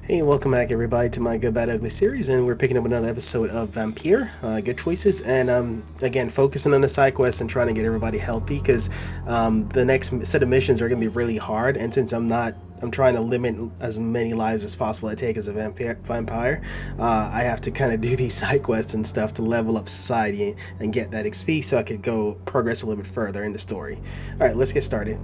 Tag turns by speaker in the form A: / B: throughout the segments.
A: Hey, welcome back everybody to my Good Bad Ugly series, and we're picking up another episode of Vampyr. Good choices, and again, focusing on the side quests and trying to get everybody healthy because the next set of missions are going to be really hard. And since I'm trying to limit as many lives as possible I take as a vampire. I have to kind of do these side quests and stuff to level up society and get that XP so I could go progress a little bit further in the story. All right, let's get started.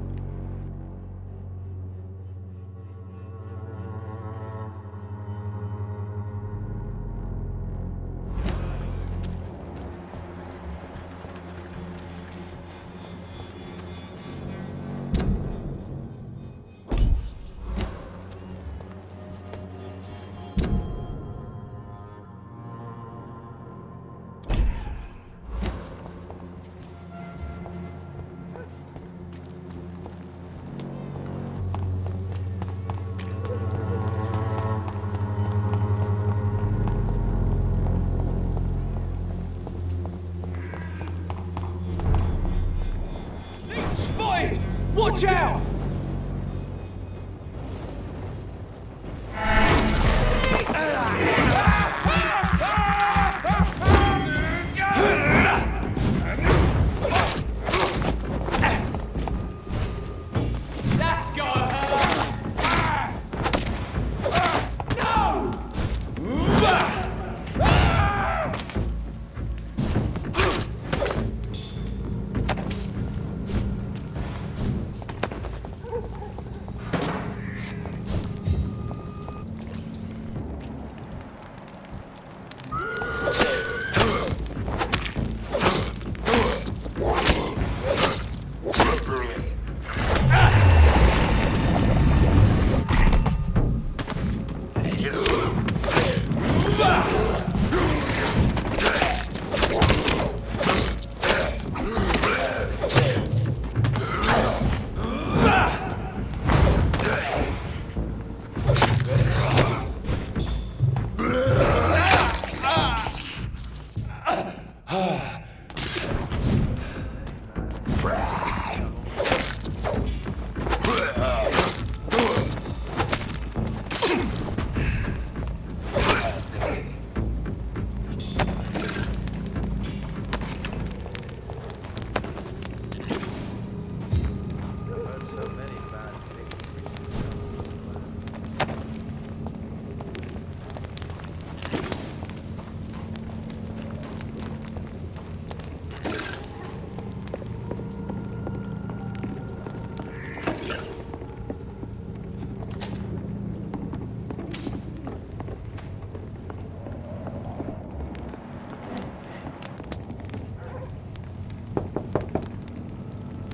B: Spotted! Watch out! That's gotta hurt! No!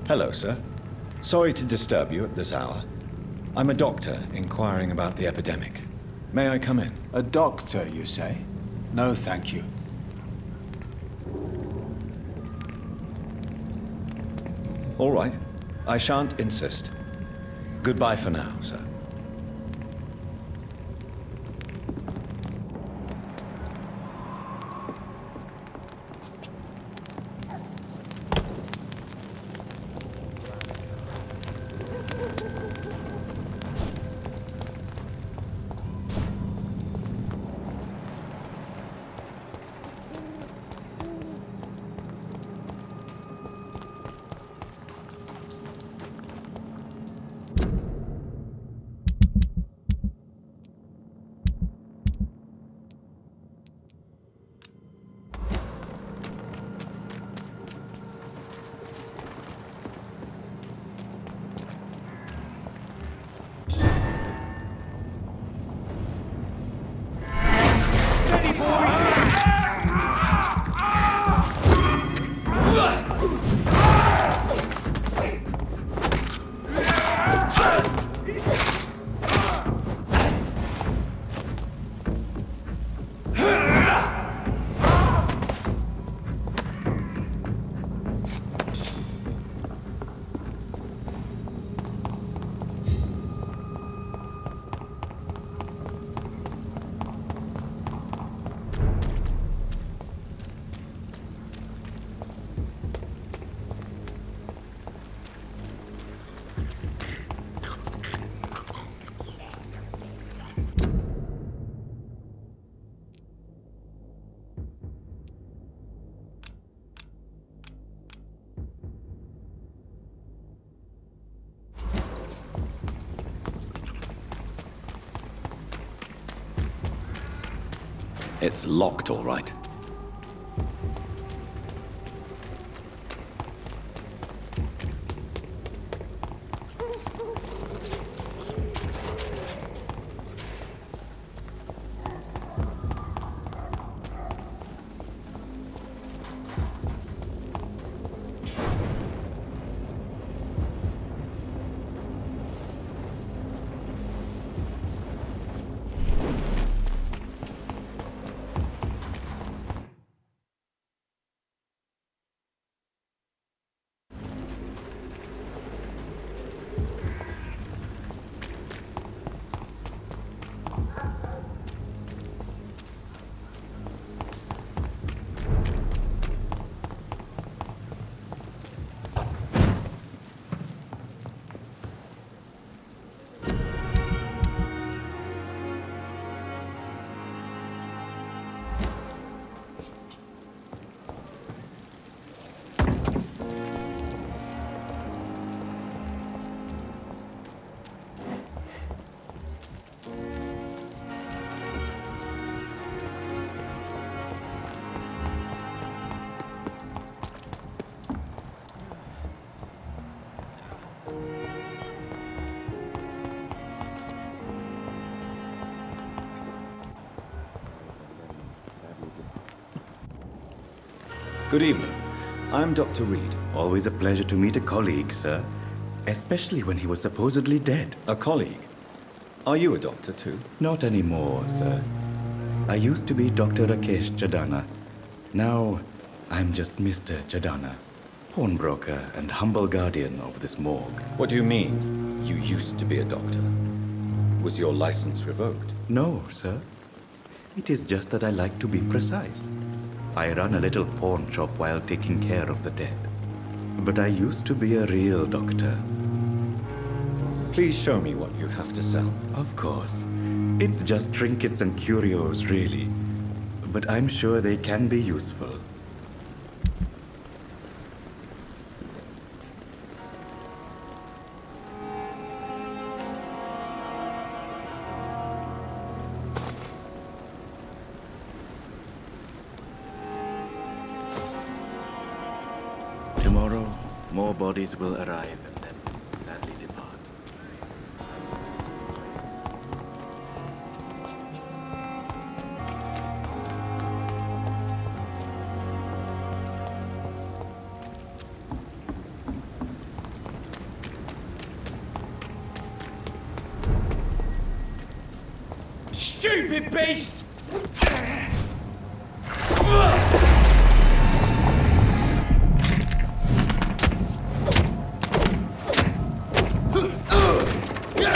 C: Hello, sir. Sorry to disturb you at this hour. I'm a doctor inquiring about the epidemic. May I come in?
D: A doctor, you say? No, thank you.
C: All right. I shan't insist. Goodbye for now, sir. It's locked, all right.
E: Good evening. I'm Dr. Reid. Always a pleasure to meet a colleague, sir. Especially when he was supposedly dead.
C: A colleague? Are you a doctor too?
E: Not anymore, sir. I used to be Dr. Rakesh Chadana. Now, I'm just Mr. Chadana, pawnbroker and humble guardian of this morgue.
C: What do you mean, you used to be a doctor? Was your license revoked?
E: No, sir. It is just that I like to be precise. I run a little pawn shop while taking care of the dead. But I used to be a real doctor.
C: Please show me what you have to sell.
E: Of course. It's just trinkets and curios, really. But I'm sure they can be useful. Tomorrow, more bodies will arrive and then sadly depart.
B: Stupid beast!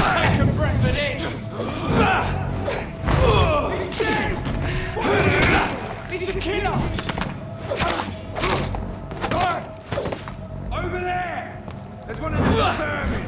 B: Take a breath of this! He's dead! He's a killer! Over there! There's one of the vermin!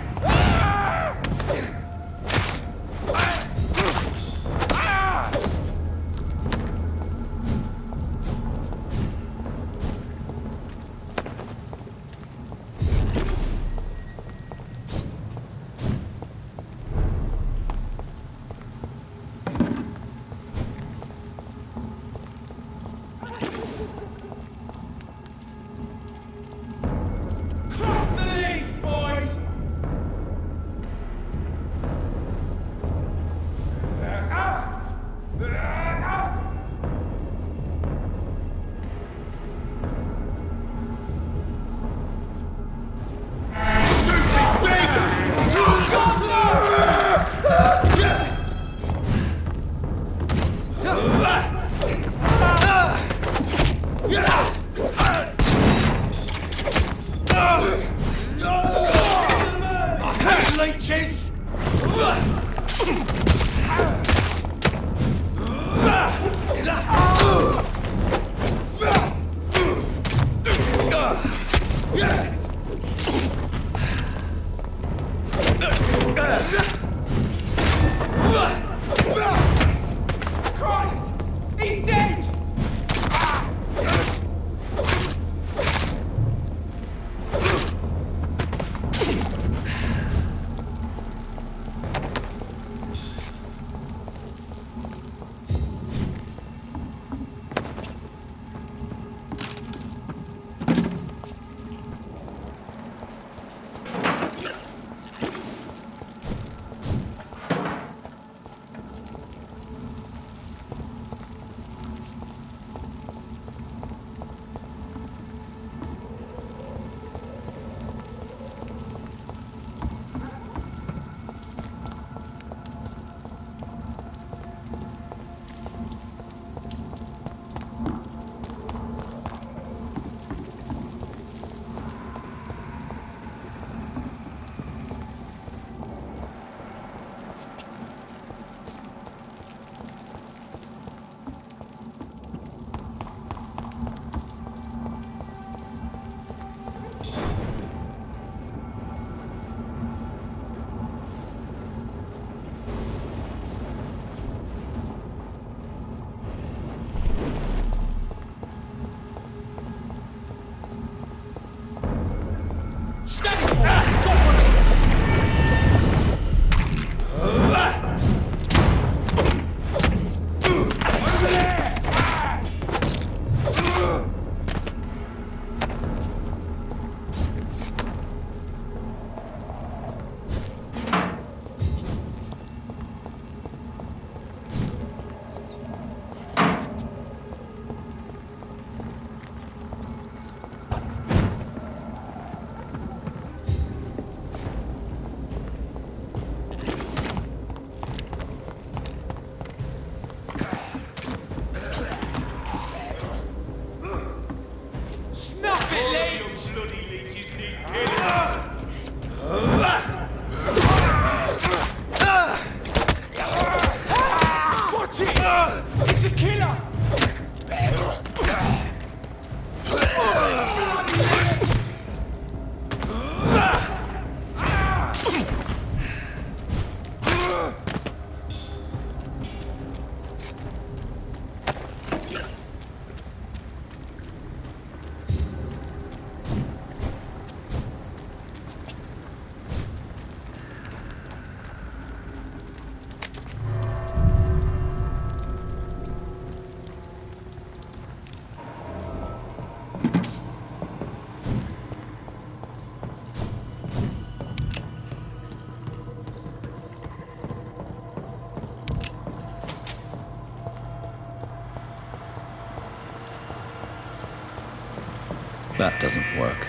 C: That doesn't work.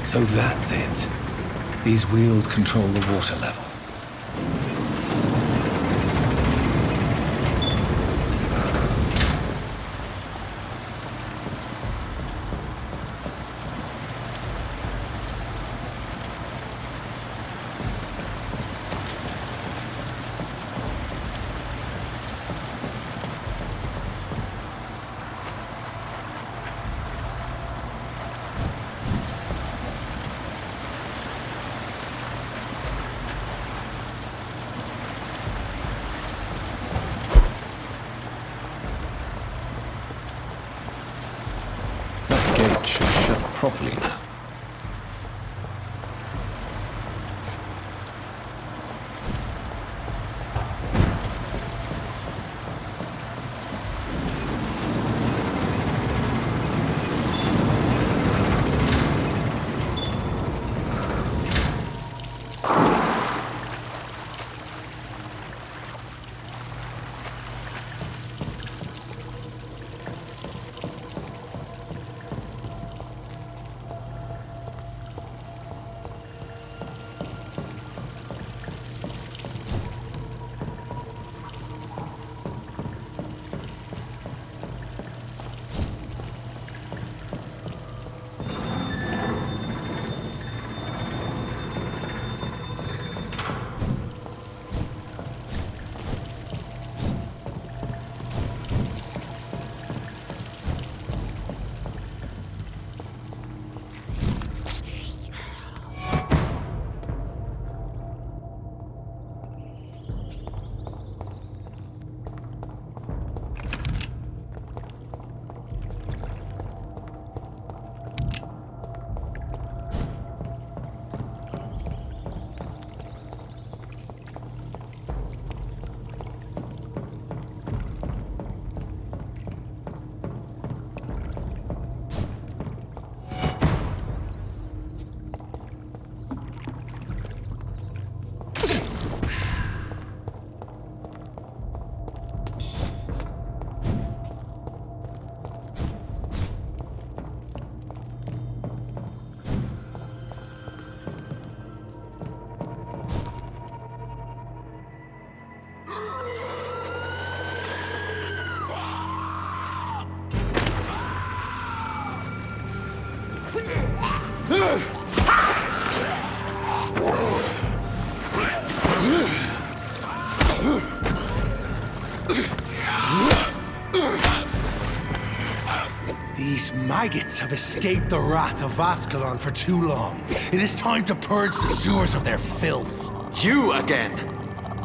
F: So that's it. These wheels control the water level. Gate should shut properly now.
G: These maggots have escaped the wrath of Ascalon for too long. It is time to purge the sewers of their filth.
H: You again!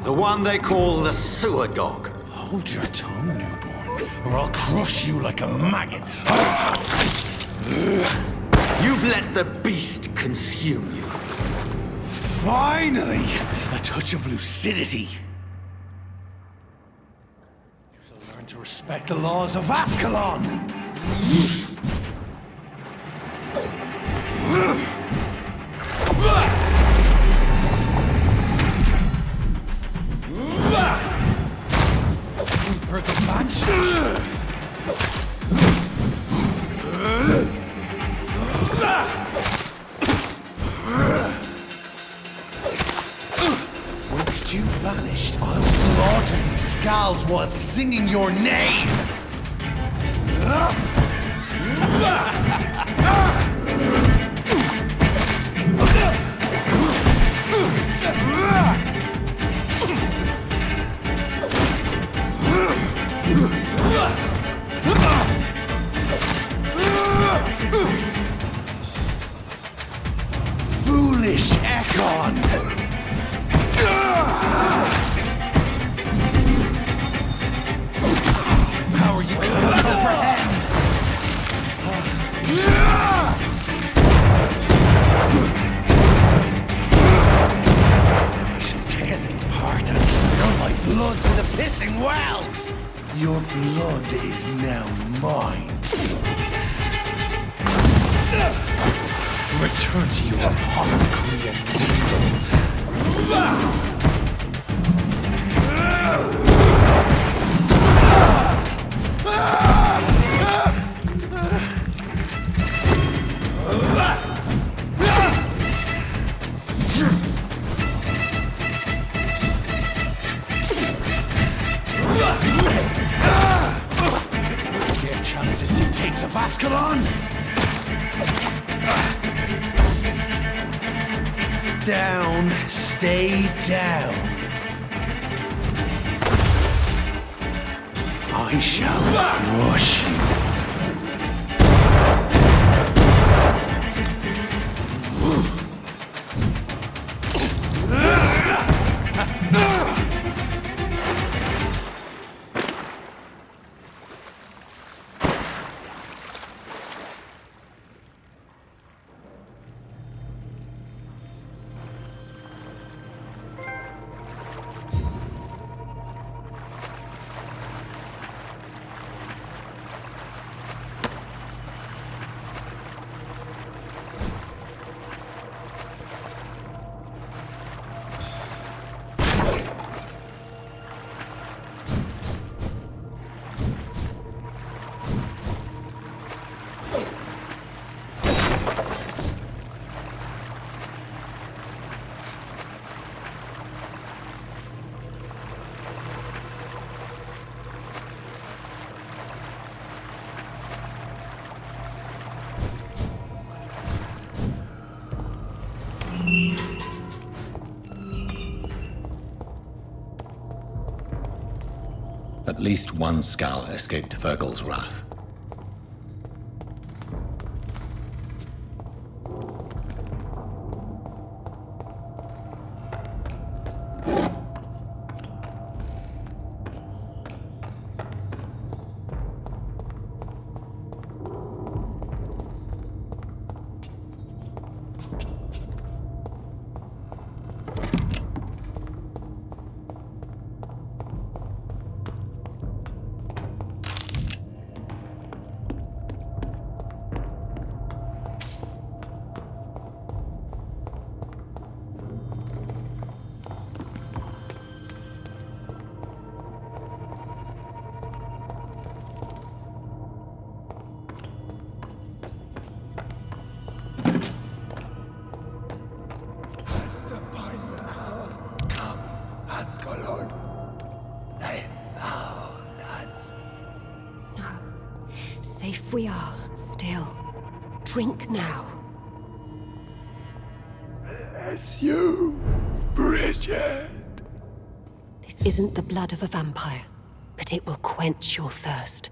H: The one they call the sewer dog.
G: Hold your tongue, newborn, or I'll crush you like a maggot.
H: You've let the beast consume you.
G: Finally! A touch of lucidity. You shall learn to respect the laws of Ascalon! For the banshee! Once you vanished, I'll slaughter these skulls while singing your name! Foolish Ekon! Power you cannot comprehend! I shall tear them apart and spill my blood to the pissing wells! Your blood is now mine. Return to your apothecary and needles. Dare challenge the dictates of Ascalon? Down, stay down. I shall crush you.
H: At least one Skull escaped Virgil's wrath.
I: Safe we are, still. Drink now.
G: It's you, Bridget.
I: This isn't the blood of a vampire, but it will quench your thirst.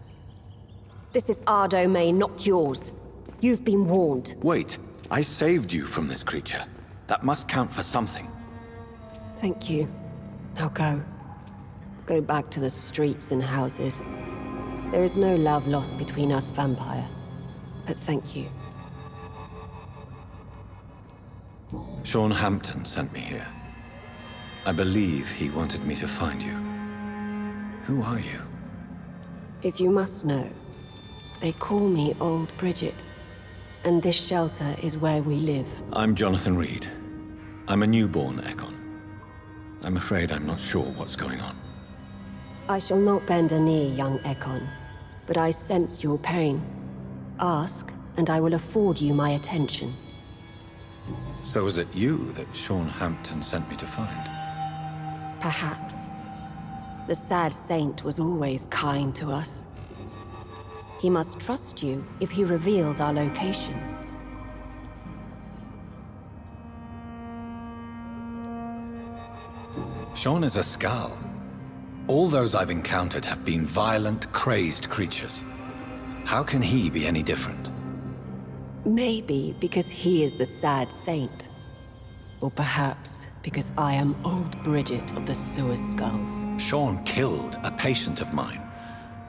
I: This is our domain, not yours. You've been warned.
C: Wait, I saved you from this creature. That must count for something.
I: Thank you. Now go. Go back to the streets and houses. There is no love lost between us, vampire. But thank you.
C: Sean Hampton sent me here. I believe he wanted me to find you. Who are you?
I: If you must know, they call me Old Bridget. And this shelter is where we live.
C: I'm Jonathan Reid. I'm a newborn Ekon. I'm afraid I'm not sure what's going on.
I: I shall not bend a knee, young Ekon, but I sense your pain. Ask, and I will afford you my attention.
C: So was it you that Sean Hampton sent me to find?
I: Perhaps. The sad saint was always kind to us. He must trust you if he revealed our location.
C: Sean is a Skull. All those I've encountered have been violent, crazed creatures. How can he be any different?
I: Maybe because he is the sad saint. Or perhaps because I am Old Bridget of the Sewer Skulls.
C: Sean killed a patient of mine.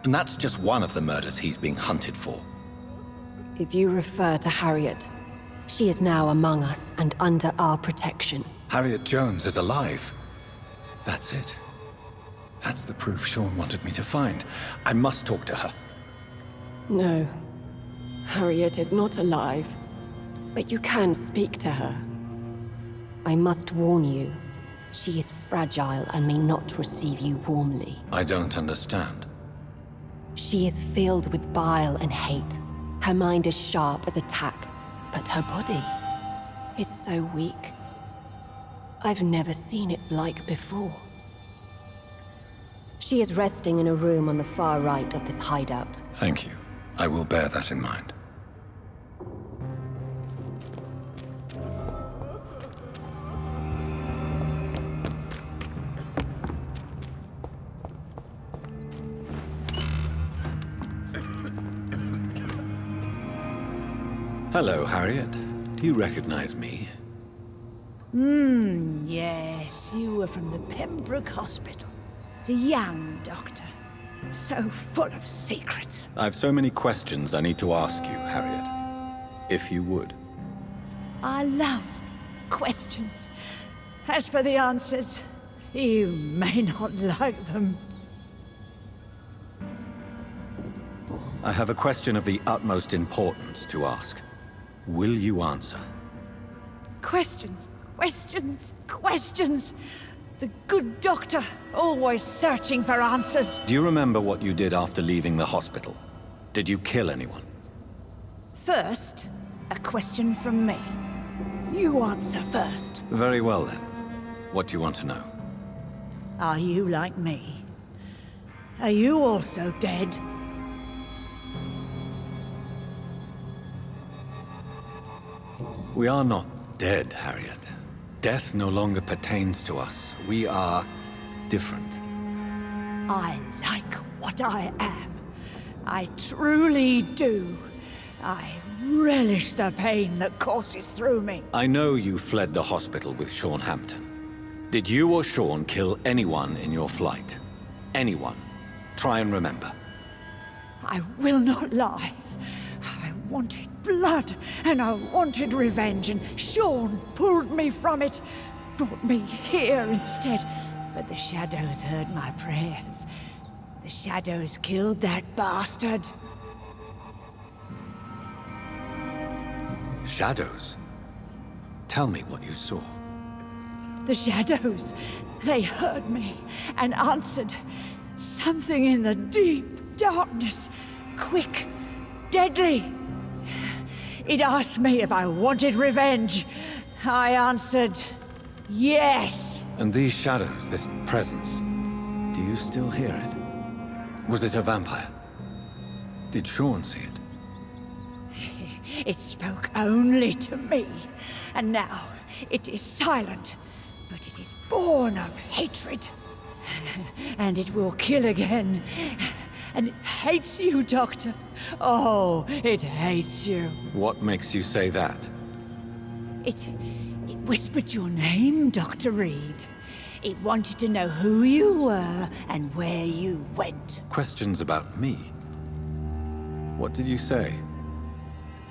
C: And that's just one of the murders he's being hunted for.
I: If you refer to Harriet, she is now among us and under our protection.
C: Harriet Jones is alive. That's it. That's the proof Sean wanted me to find. I must talk to her.
I: No. Harriet is not alive. But you can speak to her. I must warn you, she is fragile and may not receive you warmly.
C: I don't understand.
I: She is filled with bile and hate. Her mind is sharp as a tack, but her body is so weak. I've never seen its like before. She is resting in a room on the far right of this hideout.
C: Thank you. I will bear that in mind. Hello, Harriet. Do you recognize me?
J: Yes, you were from the Pembroke Hospital. The young doctor. So full of secrets.
C: I have so many questions I need to ask you, Harriet. If you would.
J: I love questions. As for the answers, you may not like them.
C: I have a question of the utmost importance to ask. Will you answer?
J: Questions, questions, questions. The good doctor, always searching for answers.
C: Do you remember what you did after leaving the hospital? Did you kill anyone?
J: First, a question from me. You answer first.
C: Very well then. What do you want to know?
J: Are you like me? Are you also dead?
C: We are not dead, Harriet. Death no longer pertains to us. We are different.
J: I like what I am. I truly do. I relish the pain that courses through me.
C: I know you fled the hospital with Sean Hampton. Did you or Sean kill anyone in your flight? Anyone? Try and remember.
J: I will not lie. I wanted blood, and I wanted revenge, and Sean pulled me from it, brought me here instead. But the shadows heard my prayers. The shadows killed that bastard.
C: Shadows? Tell me what you saw.
J: The shadows, they heard me and answered. Something in the deep darkness, quick, deadly. It asked me if I wanted revenge. I answered, yes.
C: And these shadows, this presence, do you still hear it? Was it a vampire? Did Sean see it?
J: It spoke only to me, and now it is silent, but it is born of hatred. And it will kill again. And it hates you, Doctor. Oh, it hates you.
C: What makes you say that?
J: It whispered your name, Dr. Reid. It wanted to know who you were and where you went.
C: Questions about me? What did you say?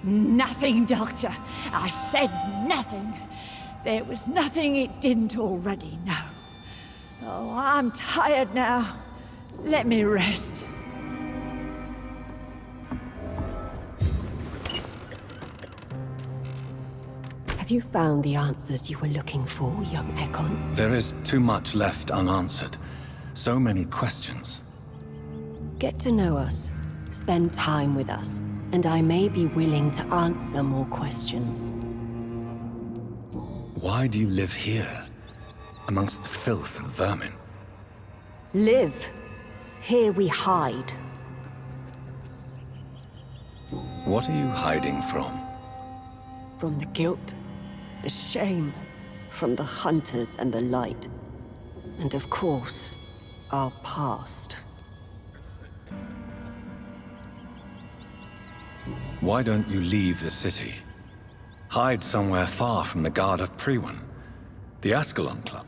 J: Nothing, Doctor. I said nothing. There was nothing it didn't already know. Oh, I'm tired now. Let me rest.
I: Have you found the answers you were looking for, young Ekon?
C: There is too much left unanswered. So many questions.
I: Get to know us. Spend time with us. And I may be willing to answer more questions.
C: Why do you live here? Amongst the filth and vermin?
I: Live. Here we hide.
C: What are you hiding from?
I: From the guilt, the shame, from the hunters and the light. And of course, our past.
C: Why don't you leave the city? Hide somewhere far from the Guard of Priwen. The Ascalon Club.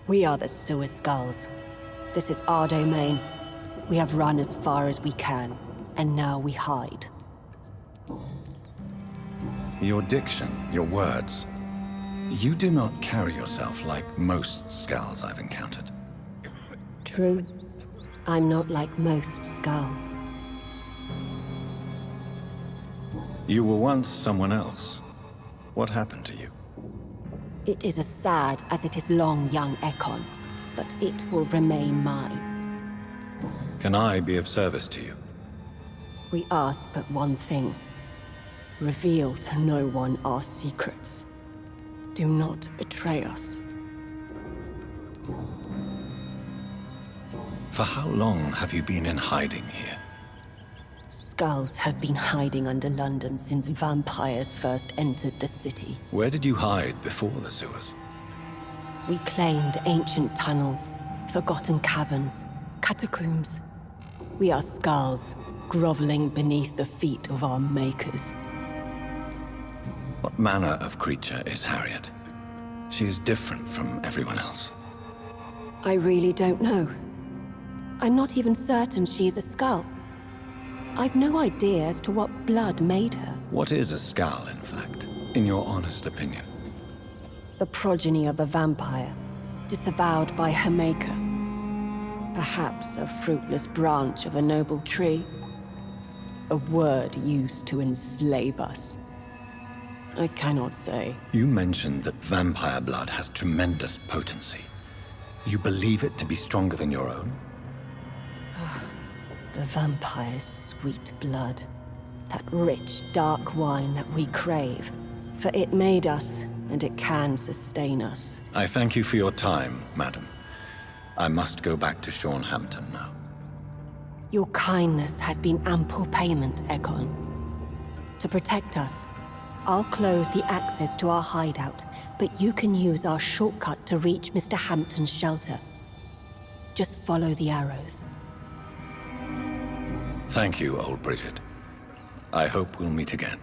I: We are the Sewer Skulls. This is our domain. We have run as far as we can, and now we hide.
C: Your diction, your words. You do not carry yourself like most Skulls I've encountered.
I: True. I'm not like most Skulls.
C: You were once someone else. What happened to you?
I: It is as sad as it is long, young Ekon, but it will remain mine.
C: Can I be of service to you?
I: We ask but one thing. Reveal to no one our secrets. Do not betray us.
C: For how long have you been in hiding here?
I: Skulls have been hiding under London since vampires first entered the city.
C: Where did you hide before the sewers?
I: We claimed ancient tunnels, forgotten caverns, catacombs. We are skulls, groveling beneath the feet of our makers.
C: What manner of creature is Harriet? She is different from everyone else.
I: I really don't know. I'm not even certain she is a skull. I've no idea as to what blood made her.
C: What is a skull, in fact, in your honest opinion?
I: The progeny of a vampire, disavowed by her maker. Perhaps a fruitless branch of a noble tree. A word used to enslave us. I cannot say.
C: You mentioned that vampire blood has tremendous potency. You believe it to be stronger than your own?
I: The vampire's sweet blood. That rich, dark wine that we crave. For it made us, and it can sustain us.
C: I thank you for your time, madam. I must go back to Hampton now.
I: Your kindness has been ample payment, Ekon. To protect us, I'll close the access to our hideout, but you can use our shortcut to reach Mr. Hampton's shelter. Just follow the arrows.
C: Thank you, old Bridget. I hope we'll meet again.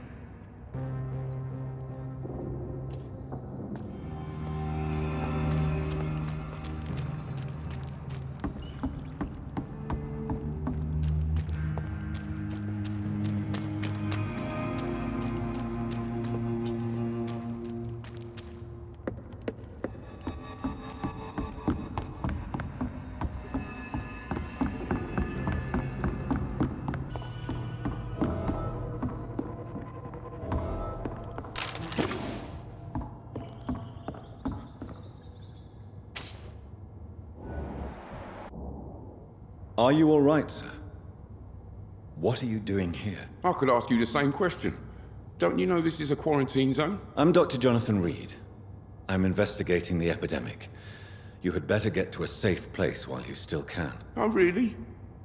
C: Are you all right, sir? What are you doing here?
K: I could ask you the same question. Don't you know this is a quarantine zone?
C: I'm Dr. Jonathan Reid. I'm investigating the epidemic. You had better get to a safe place while you still can.
K: Oh, really?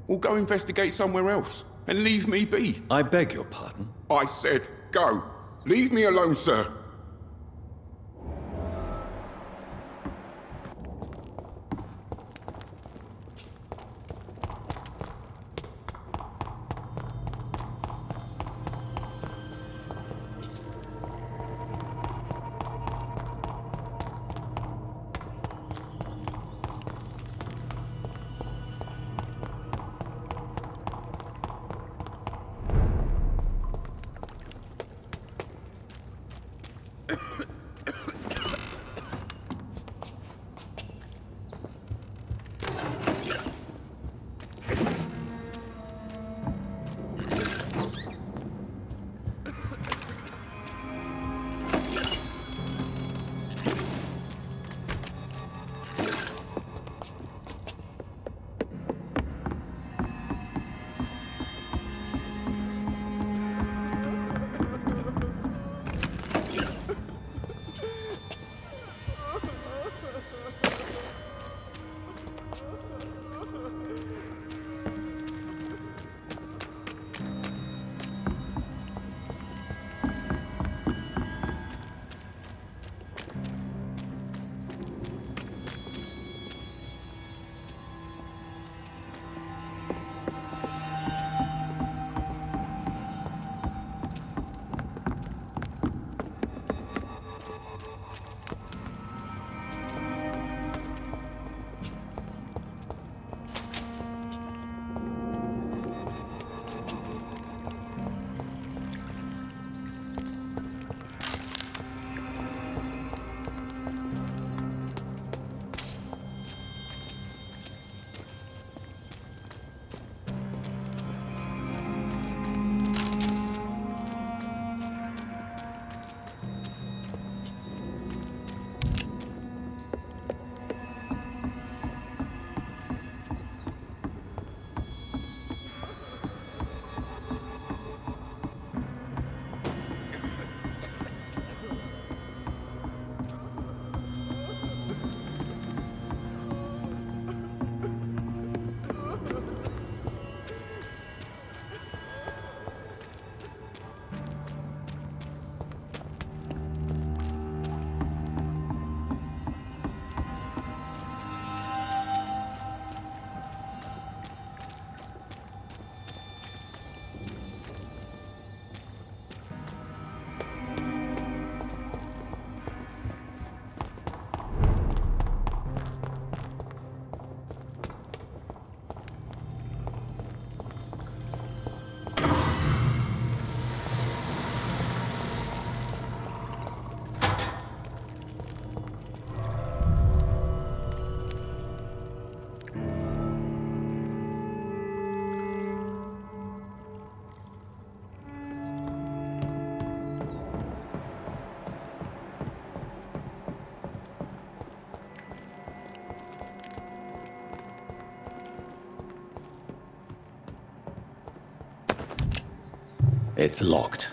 K: Well, go investigate somewhere else, and leave me be.
C: I beg your pardon?
K: I said go. Leave me alone, sir.
F: It's locked.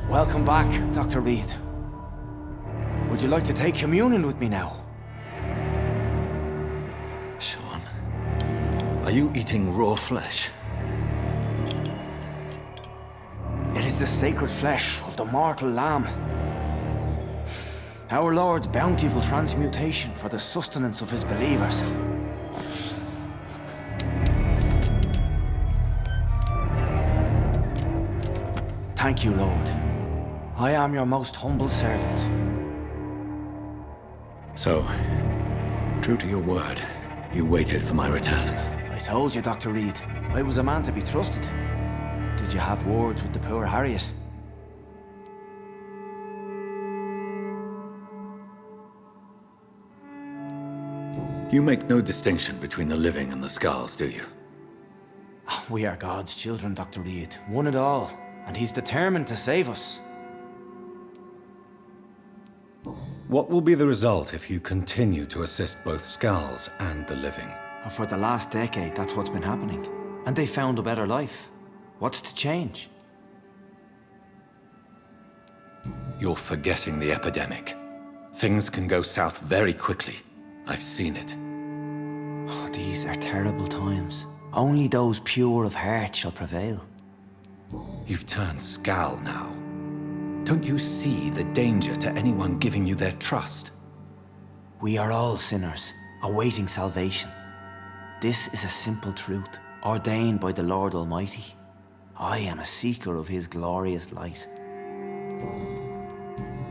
L: Welcome back, Dr. Reid. Would you like to take communion with me now?
C: Sean, are you eating raw flesh?
L: It is the sacred flesh of the mortal lamb. Our Lord's bountiful transmutation for the sustenance of his believers. Thank you, Lord. I am your most humble servant.
C: So, true to your word, you waited for my return.
L: I told you, Dr. Reid, I was a man to be trusted. Did you have words with the poor Harriet?
C: You make no distinction between the living and the skulls, do you?
L: We are God's children, Dr. Reid, one and all, and he's determined to save us.
E: What will be the result if you continue to assist both skulls and the living?
L: For the last decade, that's what's been happening. And they found a better life. What's to change?
C: You're forgetting the epidemic. Things can go south very quickly. I've seen it.
L: Oh, these are terrible times. Only those pure of heart shall prevail.
C: You've turned Skal now. Don't you see the danger to anyone giving you their trust?
L: We are all sinners, awaiting salvation. This is a simple truth, ordained by the Lord Almighty. I am a seeker of his glorious light.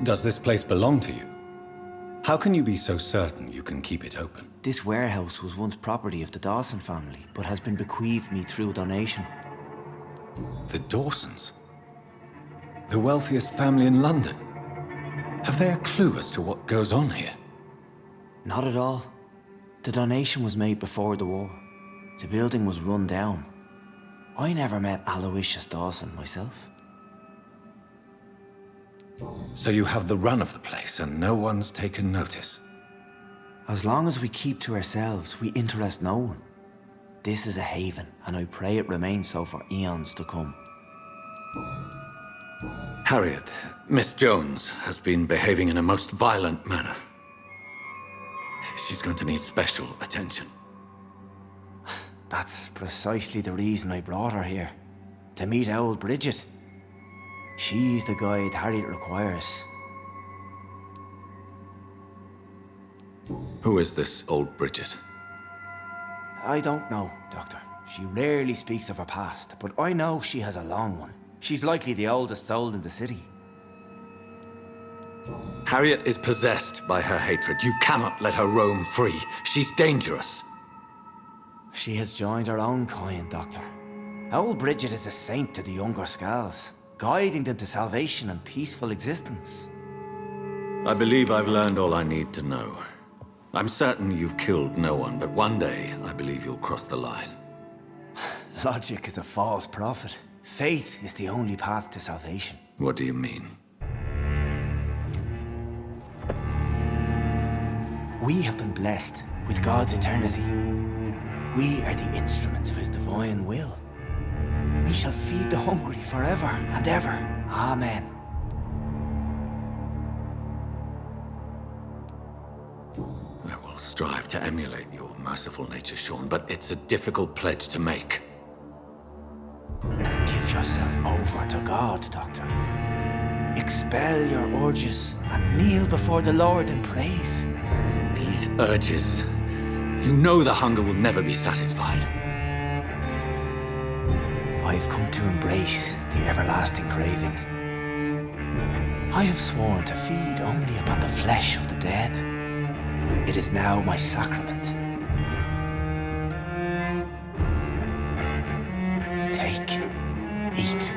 E: Does this place belong to you? How can you be so certain you can keep it open?
L: This warehouse was once property of the Dawson family, but has been bequeathed me through donation.
C: The Dawsons? The wealthiest family in London? Have they a clue as to what goes on here?
L: Not at all. The donation was made before the war. The building was run down. I never met Aloysius Dawson myself.
C: So you have the run of the place and no one's taken notice?
L: As long as we keep to ourselves, we interest no one. This is a haven, and I pray it remains so for eons to come.
C: Harriet, Miss Jones, has been behaving in a most violent manner. She's going to need special attention.
L: That's precisely the reason I brought her here. To meet old Bridget. She's the guide Harriet requires.
C: Who is this old Bridget?
L: I don't know, Doctor. She rarely speaks of her past, but I know she has a long one. She's likely the oldest soul in the city.
C: Harriet is possessed by her hatred. You cannot let her roam free. She's dangerous.
L: She has joined her own kind, Doctor. Old Bridget is a saint to the younger Skals, guiding them to salvation and peaceful existence.
C: I believe I've learned all I need to know. I'm certain you've killed no one, but one day I believe you'll cross the line.
L: Logic is a false prophet. Faith is the only path to salvation.
C: What do you mean?
L: We have been blessed with God's eternity. We are the instruments of his divine will. We shall feed the hungry forever and ever. Amen.
C: I will strive to emulate your merciful nature, Sean, but it's a difficult pledge to make.
L: Give yourself over to God, Doctor. Expel your urges and kneel before the Lord in praise.
C: These urges. You know the hunger will never be satisfied.
L: I've come to embrace the everlasting craving. I have sworn to feed only upon the flesh of the dead. It is now my sacrament. Take, eat.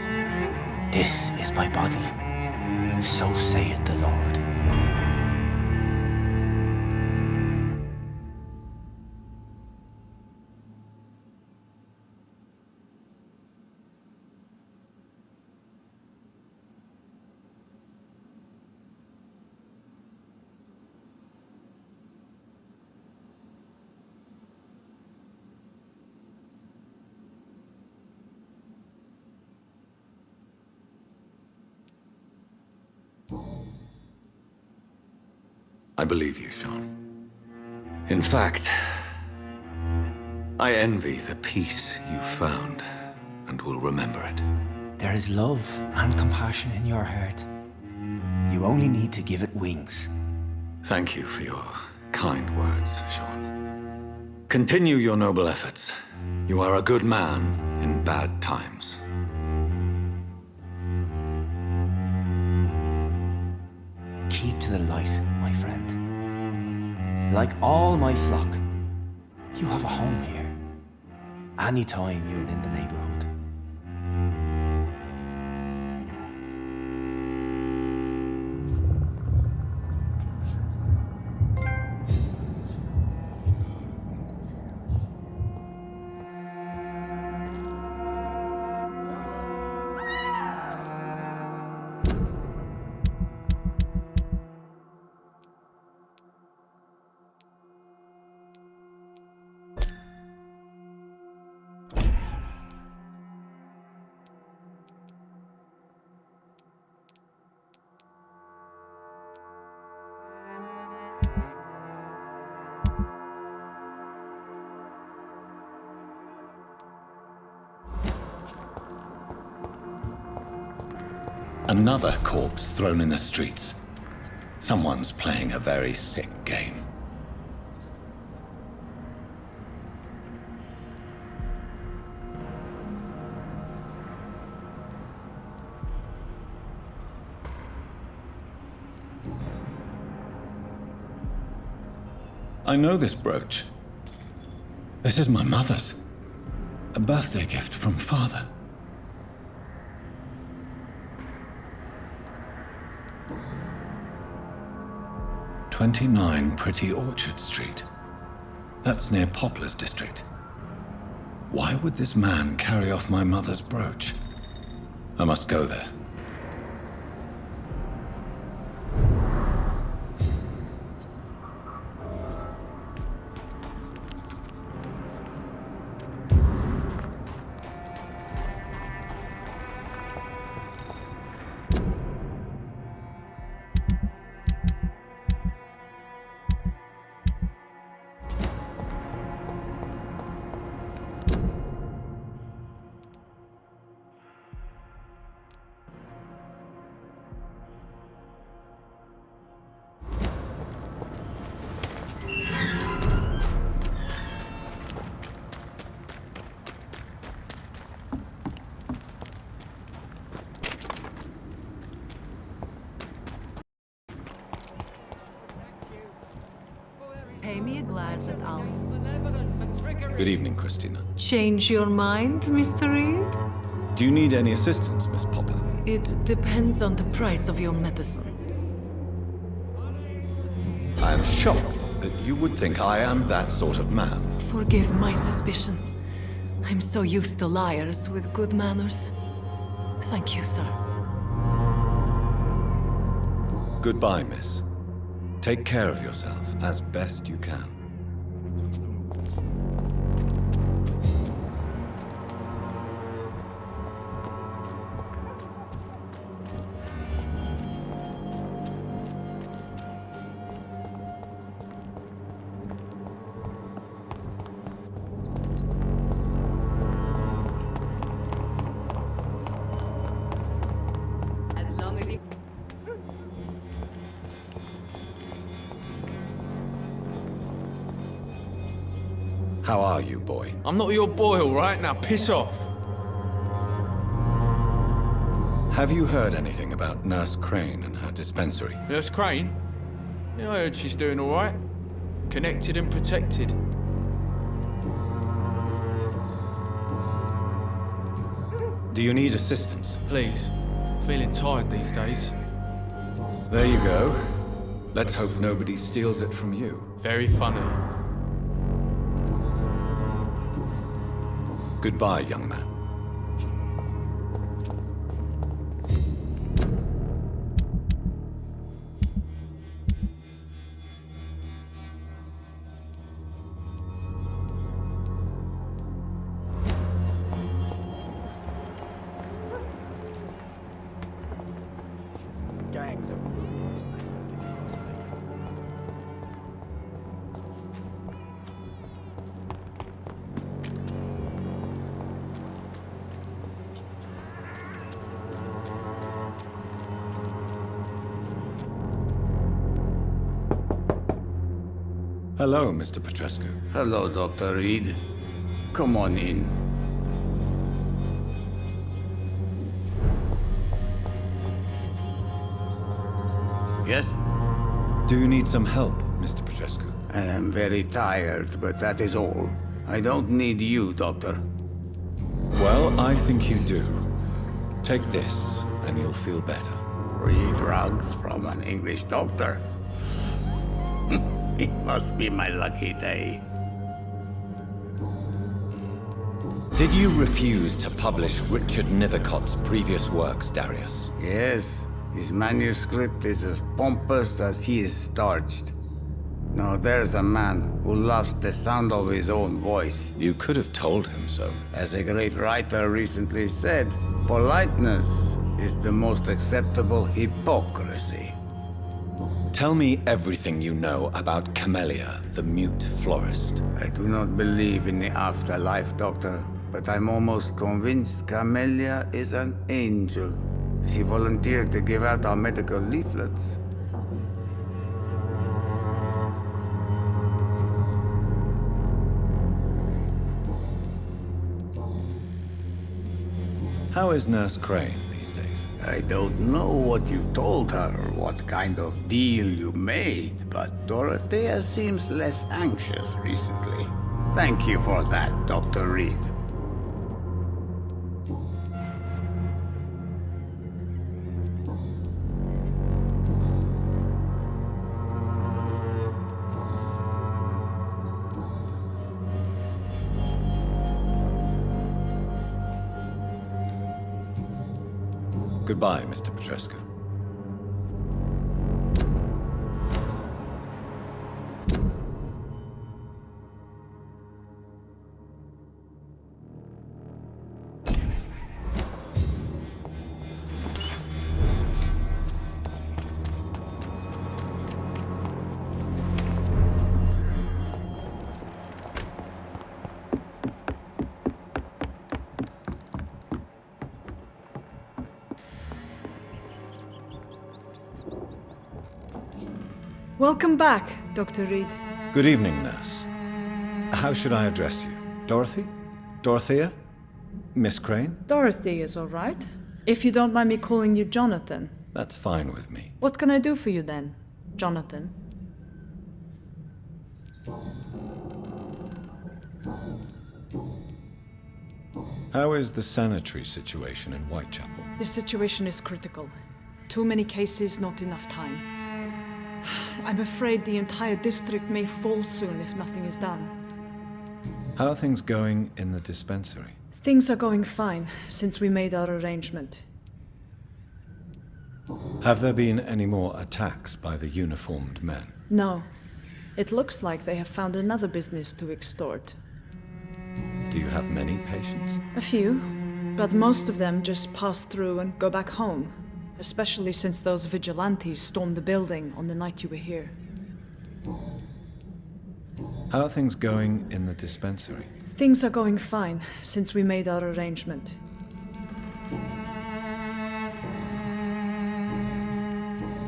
L: This is my body. So saith the Lord.
C: I believe you, Sean. In fact, I envy the peace you found, and will remember it.
L: There is love and compassion in your heart. You only need to give it wings.
C: Thank you for your kind words, Sean. Continue your noble efforts. You are a good man in bad times.
L: Keep to the light, my friend. Like all my flock, you have a home here. Anytime you're in the neighborhood.
F: Another corpse thrown in the streets. Someone's playing a very sick game. I know this brooch. This is my mother's. A birthday gift from father. "29 Pretty Orchard Street. That's near Poplar's district. Why would this man carry off my mother's brooch? I must go there.
M: Pay me a glass and I'll...
C: Good evening, Christina.
M: Change your mind, Mr. Reid?
C: Do you need any assistance, Miss Popper?
M: It depends on the price of your medicine.
C: I am shocked that you would think I am that sort of man.
M: Forgive my suspicion. I'm so used to liars with good manners. Thank you, sir.
C: Goodbye, miss. Take care of yourself as best you can. How are you, boy?
N: I'm not your boy, all right? Now piss off.
C: Have you heard anything about Nurse Crane and her dispensary?
N: Nurse Crane? Yeah, I heard she's doing all right. Connected and protected.
C: Do you need assistance?
N: Please. Feeling tired these days.
C: There you go. Let's hope nobody steals it from you.
N: Very funny.
C: Goodbye, young man. Hello, Mr. Petrescu.
D: Hello, Dr. Reid. Come on in. Yes?
C: Do you need some help, Mr. Petrescu?
D: I am very tired, but that is all. I don't need you, Doctor.
C: Well, I think you do. Take this, and you'll feel better.
D: Free drugs from an English doctor? It must be my lucky day.
C: Did you refuse to publish Richard Nethercott's previous works, Darius?
D: Yes, his manuscript is as pompous as he is starched. Now there's a man who loves the sound of his own voice.
C: You could have told him so.
D: As a great writer recently said, politeness is the most acceptable hypocrisy.
C: Tell me everything you know about Camellia, the mute florist.
D: I do not believe in the afterlife, Doctor, but I'm almost convinced Camellia is an angel. She volunteered to give out our medical leaflets.
C: How is Nurse Crane these days?
D: I don't know what you told her or what kind of deal you made, but Dorothea seems less anxious recently. Thank you for that, Dr. Reid.
C: Goodbye, Mr. Petrescu.
M: Welcome back, Dr. Reid.
C: Good evening, Nurse. How should I address you? Dorothy? Dorothea? Miss Crane?
M: Dorothy is all right. If you don't mind me calling you Jonathan.
C: That's fine with me.
M: What can I do for you then, Jonathan?
C: How is the sanitary situation in Whitechapel?
M: The situation is critical. Too many cases, not enough time. I'm afraid the entire district may fall soon if nothing is done.
C: How are things going in the dispensary?
M: Things are going fine since we made our arrangement.
C: Have there been any more attacks by the uniformed men?
M: No. It looks like they have found another business to extort.
C: Do you have many patients?
M: A few, but most of them just pass through and go back home. Especially since those vigilantes stormed the building on the night you were here.
C: How are things going in the dispensary?
M: Things are going fine since we made our arrangement.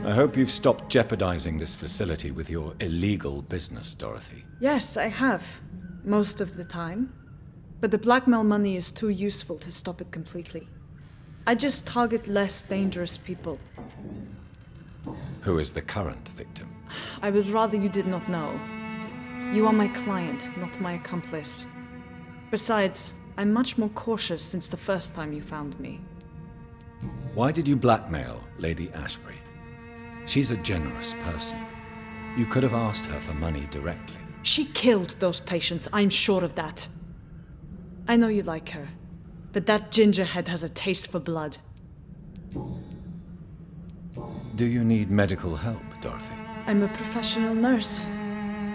C: I hope you've stopped jeopardizing this facility with your illegal business, Dorothy.
M: Yes, I have. Most of the time. But the blackmail money is too useful to stop it completely. I just target less dangerous people.
C: Who is the current victim?
M: I would rather you did not know. You are my client, not my accomplice. Besides, I'm much more cautious since the first time you found me.
C: Why did you blackmail Lady Ashbury? She's a generous person. You could have asked her for money directly.
M: She killed those patients, I'm sure of that. I know you like her. But that gingerhead has a taste for blood.
C: Do you need medical help, Dorothy?
M: I'm a professional nurse.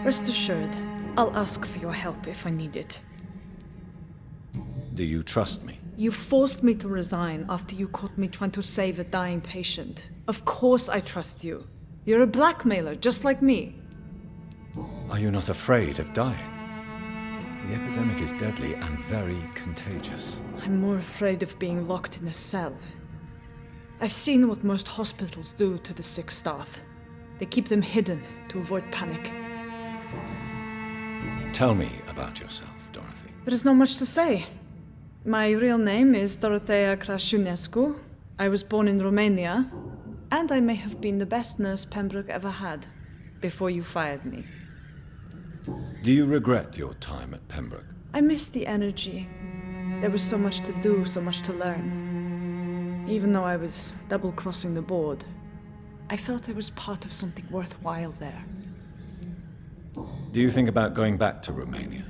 M: Rest assured, I'll ask for your help if I need it.
C: Do you trust me?
M: You forced me to resign after you caught me trying to save a dying patient. Of course I trust you. You're a blackmailer, just like me.
C: Are you not afraid of dying? The epidemic is deadly and very contagious.
M: I'm more afraid of being locked in a cell. I've seen what most hospitals do to the sick staff. They keep them hidden to avoid panic.
F: Tell me about yourself, Dorothy.
M: There is not much to say. My real name is Dorothea Crasciunescu. I was born in Romania, and I may have been the best nurse Pembroke ever had, before you fired me.
F: Do you regret your time at Pembroke?
M: I miss the energy. There was so much to do, so much to learn. Even though I was double-crossing the board, I felt I was part of something worthwhile there.
F: Do you think about going back to Romania?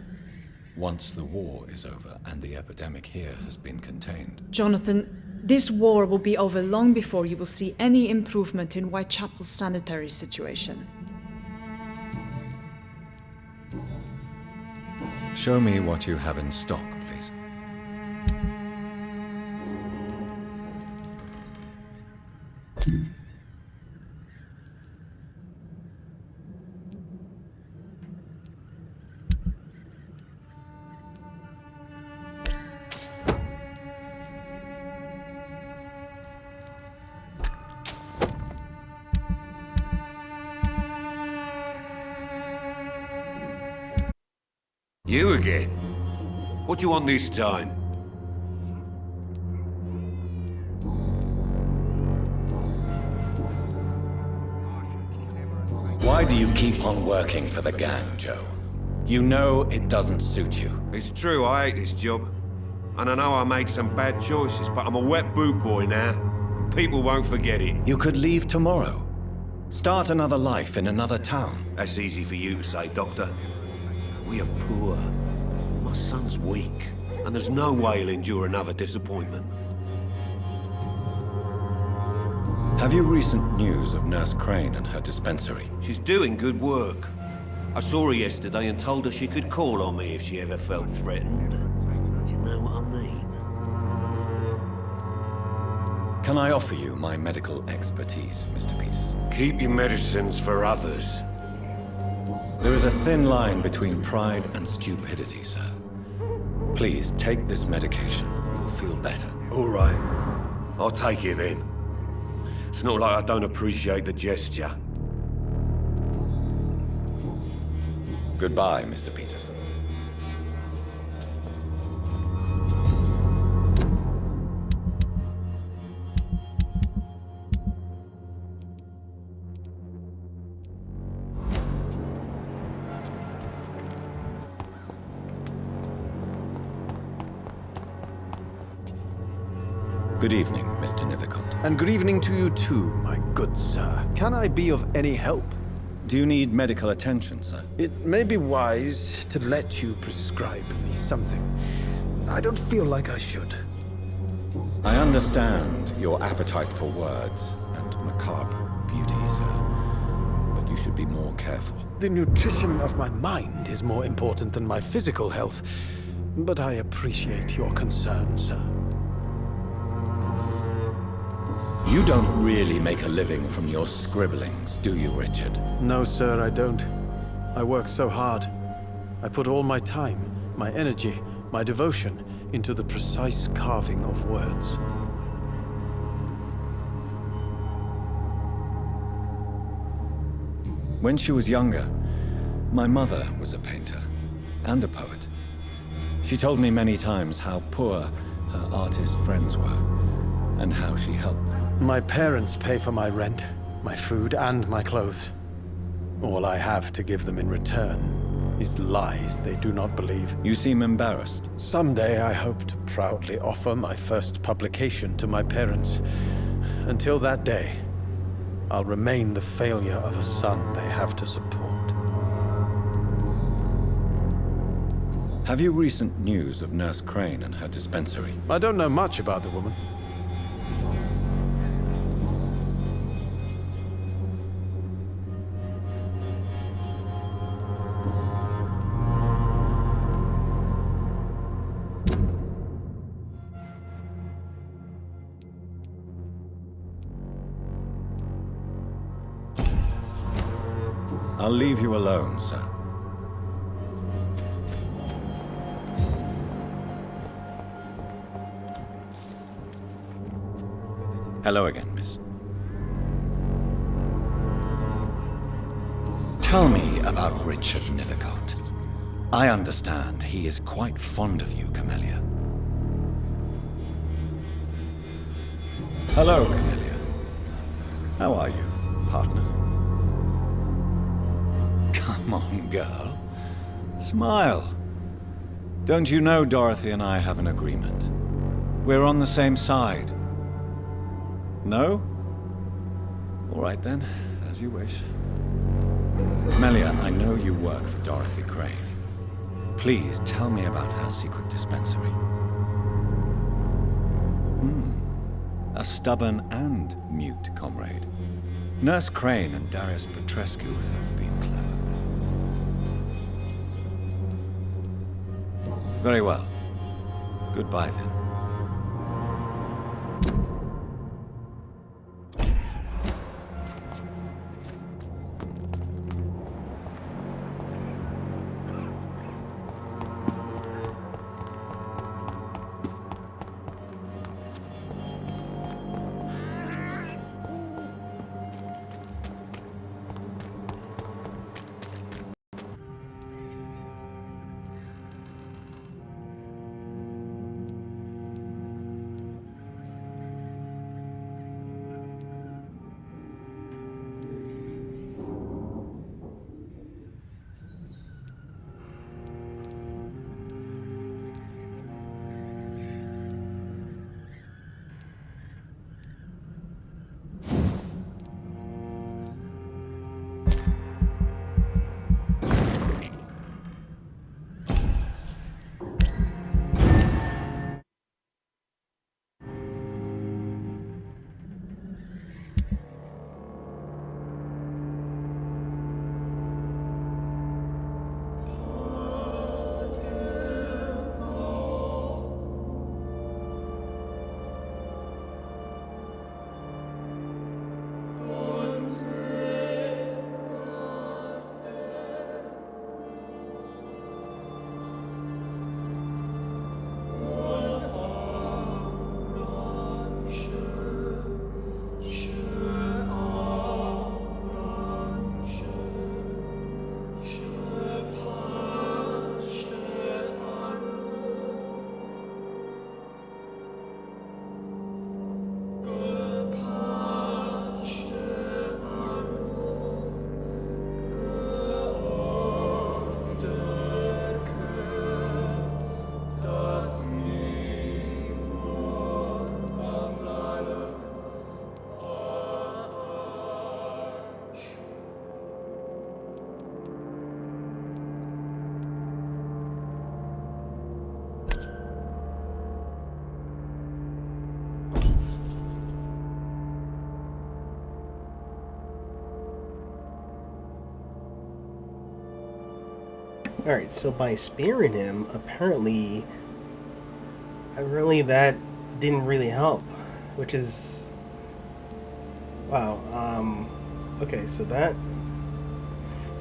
F: Once the war is over and the epidemic here has been contained.
M: Jonathan, this war will be over long before you will see any improvement in Whitechapel's sanitary situation.
F: Show me what you have in stock, please.
H: You again? What do you want this time?
C: Why do you keep on working for the gang, Joe? You know it doesn't suit you.
H: It's true, I hate this job. And I know I made some bad choices, but I'm a wet boot boy now. People won't forget it.
C: You could leave tomorrow. Start another life in another town.
H: That's easy for you to say, Doctor. We are poor. My son's weak, and there's no way he'll endure another disappointment.
F: Have you recent news of Nurse Crane and her dispensary?
H: She's doing good work. I saw her yesterday and told her she could call on me if she ever felt threatened. Do you know what I mean?
F: Can I offer you my medical expertise, Mr. Peterson?
H: Keep your medicines for others.
F: There is a thin line between pride and stupidity, sir. Please take this medication. You'll feel better.
H: All right. I'll take it then. It's not like I don't appreciate the gesture.
F: Goodbye, Mr. Peterson. Good evening, Mr. Nithercott.
O: And good evening to you too, my good sir. Can I be of any help?
F: Do you need medical attention, sir?
O: It may be wise to let you prescribe me something. I don't feel like I should.
F: I understand your appetite for words and macabre beauty, sir. But you should be more careful.
O: The nutrition of my mind is more important than my physical health. But I appreciate your concern, sir.
F: You don't really make a living from your scribblings, do you, Richard?
O: No, sir, I don't. I work so hard. I put all my time, my energy, my devotion into the precise carving of words.
F: When she was younger, my mother was a painter and a poet. She told me many times how poor her artist friends were and how she helped them.
O: My parents pay for my rent, my food, and my clothes. All I have to give them in return is lies they do not believe.
F: You seem embarrassed.
O: Someday I hope to proudly offer my first publication to my parents. Until that day, I'll remain the failure of a son they have to support.
F: Have you recent news of Nurse Crane and her dispensary?
O: I don't know much about the woman.
F: I'll leave you alone, sir. Hello again, miss. Tell me about Richard Nithercott. I understand he is quite fond of you, Camellia. Hello, Camellia. How are you, partner? Come on, girl. Smile. Don't you know Dorothy and I have an agreement? We're on the same side. No? All right then, as you wish. Camellia, I know you work for Dorothy Crane. Please tell me about her secret dispensary. A stubborn and mute comrade. Nurse Crane and Darius Petrescu have been clever. Very well. Goodbye then.
A: Alright, so by sparing him, apparently, that didn't really help, which is, wow, okay, so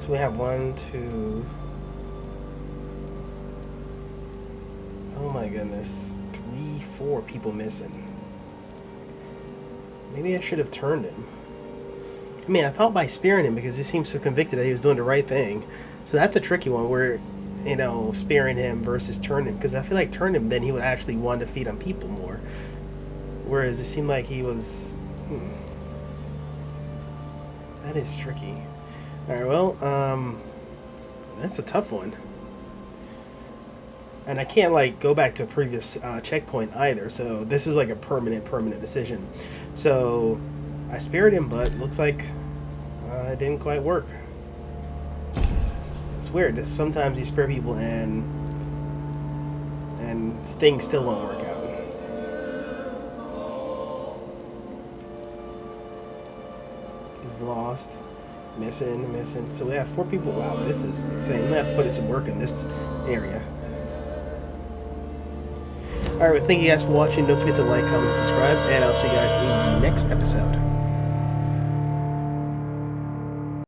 A: we have 1, 2, oh my goodness, 3, 4 people missing. Maybe I should have turned him. I mean, I thought by sparing him, because he seems so convicted that he was doing the right thing. So that's a tricky one where, you know, sparing him versus turning him. Because I feel like turning him, then he would actually want to feed on people more. Whereas it seemed like he was... That is tricky. Alright, well, that's a tough one. And I can't, like, go back to a previous checkpoint either. So this is like a permanent decision. So I spared him, but looks like it didn't quite work. It's weird that sometimes you spare people and things still won't work out. He's lost, missing. So we have 4 people. Wow, this is insane. We have to put in some work in this area. Alright, well, thank you guys for watching. Don't forget to like, comment, and subscribe, and I'll see you guys in the next episode.